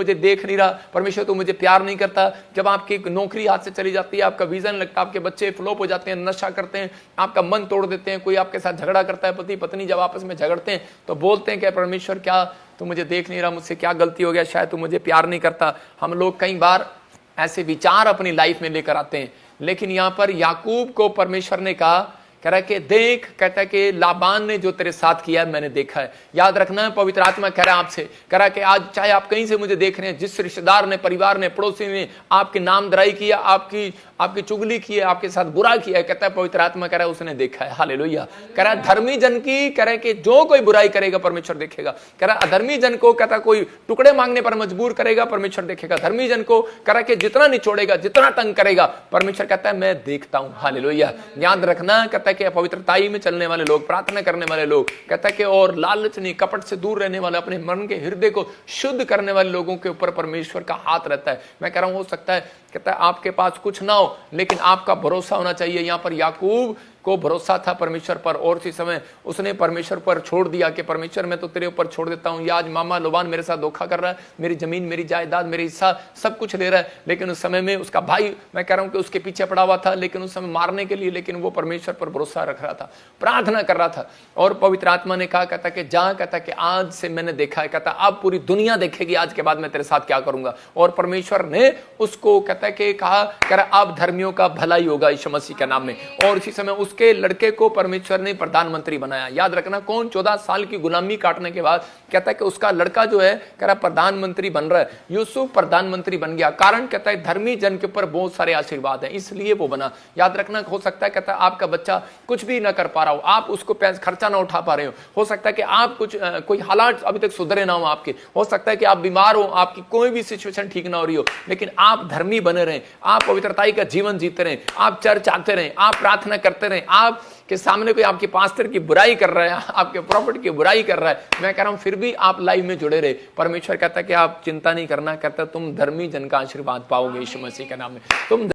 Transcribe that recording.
मुझे देख नहीं रहा, परमेश्वर तू मुझे प्यार नहीं करता। जब आपकी नौकरी हाथ से चली जाती है, आपका वीज़ा नहीं लगता, आपके बच्चे फ्लॉप हो जाते हैं, नशा करते हैं, आपका मन तोड़ देते हैं, कोई आपके साथ झगड़ा करता है, पति पत्नी जब आपस में झगड़ते हैं तो बोलते हैं कि परमेश्वर क्या तू मुझे देख नहीं रहा, मुझसे क्या गलती हो गया, शायद तू मुझे प्यार नहीं करता। हम लोग कई बार ऐसे विचार अपनी लाइफ में लेकर आते हैं। लेकिन यहाँ पर याकूब को परमेश्वर ने कहा, कह रहा है कि देख, कहता है कि लाबान ने जो तेरे साथ किया है मैंने देखा है। याद रखना है, पवित्र आत्मा कह रहा है आपसे, कह रहा है कि आज चाहे आप कहीं से मुझे देख रहे हैं, जिस रिश्तेदार ने, परिवार ने, पड़ोसी ने आपकी नामधराई किया, आपकी चुगली की है, आपके साथ बुरा किया है, कहता है पवित्र आत्मा कह रहा है उसने देखा है। हालेलुया। कह रहा है धर्मी जन की, कह रहा है कि जो कोई बुराई करेगा परमेश्वर देखेगा। कह रहा है अधर्मी जन को, कहता है कोई टुकड़े मांगने पर मजबूर करेगा परमेश्वर देखेगा। धर्मी जन को कह रहा है कि जितना निचोड़ेगा, जितना तंग करेगा, परमेश्वर कहता है मैं देखता हूं। हालेलुया। याद रखना, कहता है कि पवित्रताई में चलने वाले लोग, प्रार्थना करने वाले लोग, कहता है कि और लालच नहीं, कपट से दूर रहने वाले, अपने मन के हृदय को शुद्ध करने वाले लोगों के ऊपर परमेश्वर का हाथ रहता है। मैं कह रहा हूं हो सकता है, कहता है आपके पास कुछ ना हो, लेकिन आपका भरोसा होना चाहिए। यहां पर याकूब को भरोसा था परमेश्वर पर, और उसी समय उसने परमेश्वर पर छोड़ दिया कि परमेश्वर मैं तो तेरे ऊपर छोड़ देता हूं। या आज मामा लोबान मेरे साथ धोखा कर रहा है, मेरी जमीन, मेरी जायदाद, मेरी हिस्सा सब कुछ ले रहा है, लेकिन उस समय में उसका भाई, मैं कह रहा हूं कि उसके पीछे पड़ा हुआ था, लेकिन उस समय मारने के लिए, लेकिन वो परमेश्वर पर भरोसा रख रहा था, प्रार्थना कर रहा था। और पवित्र आत्मा ने कहा, कहता कि जा, कहता कि आज से मैंने देखा है, कहता अब पूरी दुनिया देखेगी आज के बाद मैं तेरे साथ क्या करूंगा। और परमेश्वर ने उसको, कहता कि कहा, कह रहा अब धर्मियों का भलाई होगा यीशु मसीह के नाम में। और इसी समय उसके लड़के को परमेश्वर ने प्रधानमंत्री बनाया। याद रखना, कौन 14 साल की गुलामी काटने के बाद कहता है कि उसका लड़का जो है, कह रहा प्रधानमंत्री बन रहा है। यूसुफ प्रधानमंत्री बन गया, कारण कहता है धर्मी जन के ऊपर बहुत सारे आशीर्वाद हैं, इसलिए वो बना। याद रखना, हो सकता है कहता है आपका बच्चा कुछ भी ना कर पा रहा हो, आप उसको खर्चा ना उठा पा रहे हो सकता है कि आप कुछ कोई हालात अभी तक सुधरे ना हो आपके, हो सकता है कि आप बीमार हो, आपकी कोई भी सिचुएशन ठीक ना हो रही हो, लेकिन आप धर्मी बने रहें, आप पवित्रताई का जीवन जीते रहें, आप चर्च आते रहें, आप प्रार्थना करते रहें। आप के सामने कोई आपके पास्टर की बुराई कर रहा है, आपके प्रॉफिट की बुराई कर रहा है, मैं कह रहा हूं फिर भी आप लाइव में जुड़े रहे। परमेश्वर कहता है कि आप चिंता नहीं करना, कहता तुम धर्मी जन का आशीर्वाद पाओगे यीशु मसीह के नाम में। तुम